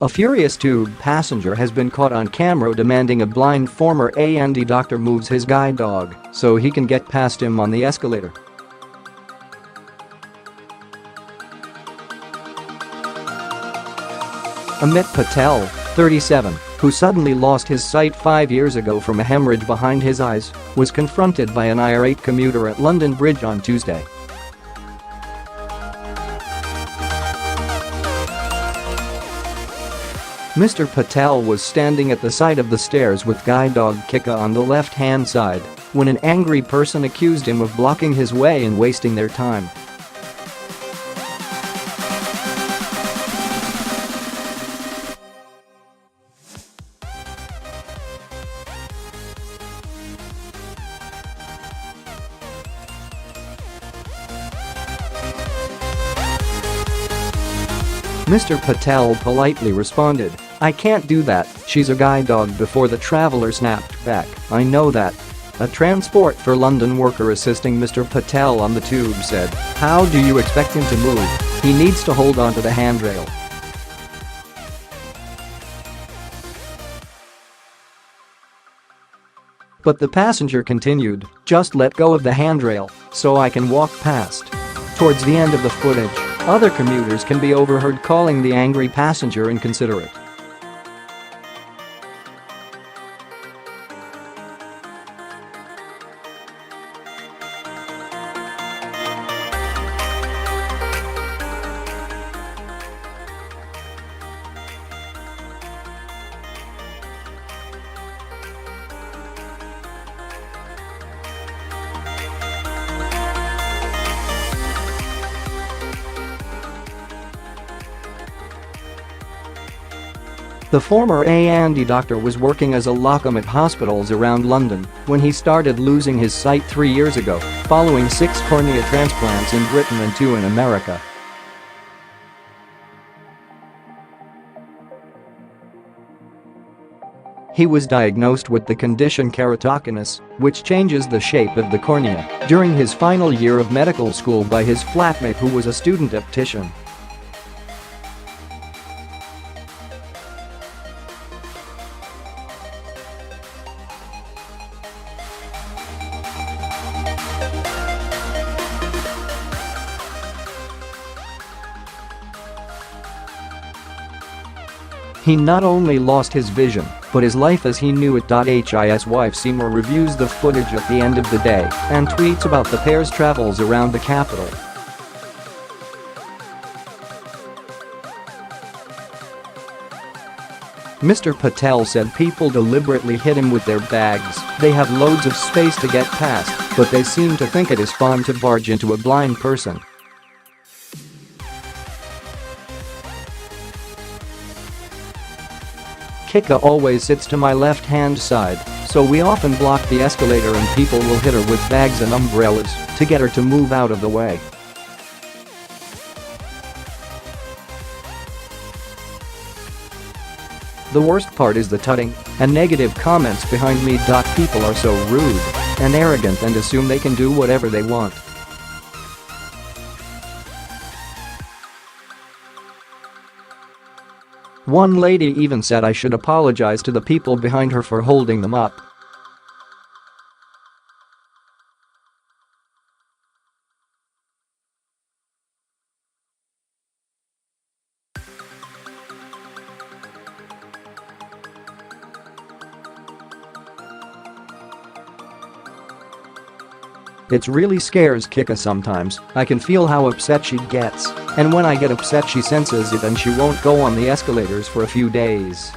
A furious tube passenger has been caught on camera demanding a blind former A&E doctor moves his guide dog so he can get past him on the escalator. Amit Patel, 37, who suddenly lost his sight 5 years ago from a hemorrhage behind his eyes, was confronted by an irate commuter at London Bridge on Tuesday. Mr. Patel was standing at the side of the stairs with guide dog Kika on the left-hand side when an angry person accused him of blocking his way and wasting their time. Mr. Patel politely responded, "I can't do that, she's a guide dog," before the traveller snapped back, "I know that." A Transport for London worker assisting Mr. Patel on the tube said, "How do you expect him to move? He needs to hold onto the handrail." But the passenger continued, "Just let go of the handrail so I can walk past." Towards the end of the footage, other commuters can be overheard calling the angry passenger inconsiderate. The former A&E doctor was working as a locum at hospitals around London when he started losing his sight 3 years ago, following 6 cornea transplants in Britain and 2 in America. He was diagnosed with the condition keratoconus, which changes the shape of the cornea, during his final year of medical school by his flatmate who was a student optician. He not only lost his vision, but his life as he knew it. His wife Seymour reviews the footage at the end of the day and tweets about the pair's travels around the capital. Mr. Patel said people deliberately hit him with their bags. "They have loads of space to get past, but they seem to think it is fun to barge into a blind person." Kika always sits to my left-hand side, so we often block the escalator and people will hit her with bags and umbrellas to get her to move out of the way. The worst part is the tutting and negative comments behind me. People are so rude and arrogant and assume they can do whatever they want. One lady even said I should apologize to the people behind her for holding them up. It really scares Kika sometimes. I can feel how upset she gets. And when I get upset she senses it and she won't go on the escalators for a few days.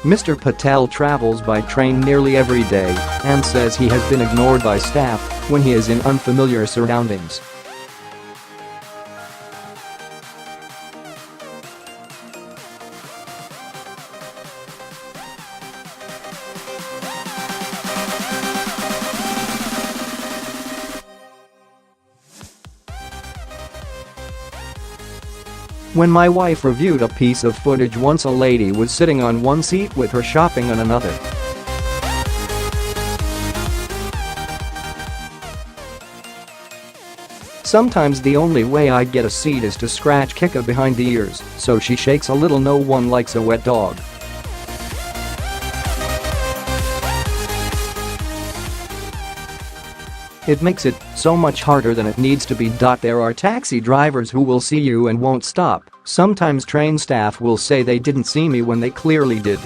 Mr. Patel travels by train nearly every day and says he has been ignored by staff when he is in unfamiliar surroundings. When my wife reviewed a piece of footage once, a lady was sitting on one seat with her shopping on another. Sometimes the only way I get a seat is to scratch Kika behind the ears, so she shakes a little. No one likes a wet dog. It makes it so much harder than it needs to be. There are taxi drivers who will see you and won't stop. Sometimes train staff will say they didn't see me when they clearly did.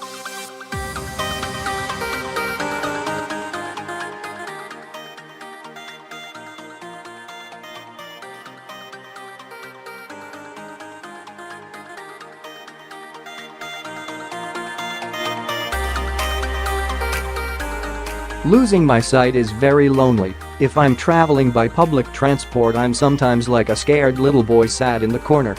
Losing my sight is very lonely. If I'm traveling by public transport, I'm sometimes like a scared little boy sat in the corner.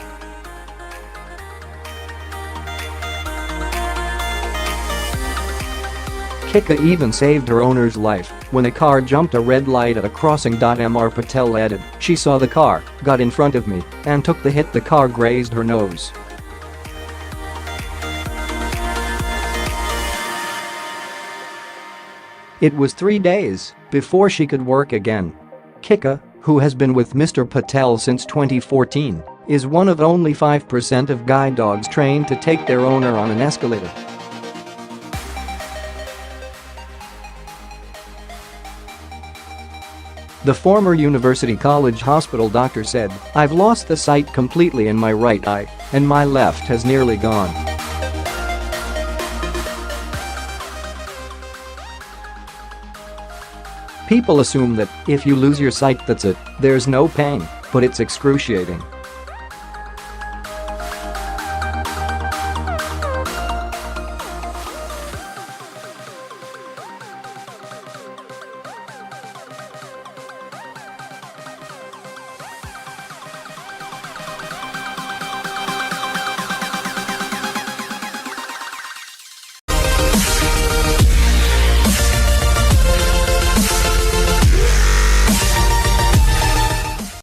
Kika even saved her owner's life when a car jumped a red light at a crossing. Mr. Patel added, "She saw the car, got in front of me, and took the hit. The car grazed her nose." It was 3 days before she could work again. Kika, who has been with Mr. Patel since 2014, is one of only 5% of guide dogs trained to take their owner on an escalator. The former University College Hospital doctor said, "I've lost the sight completely in my right eye, and my left has nearly gone." People assume that if you lose your sight, that's it, there's no pain, but it's excruciating.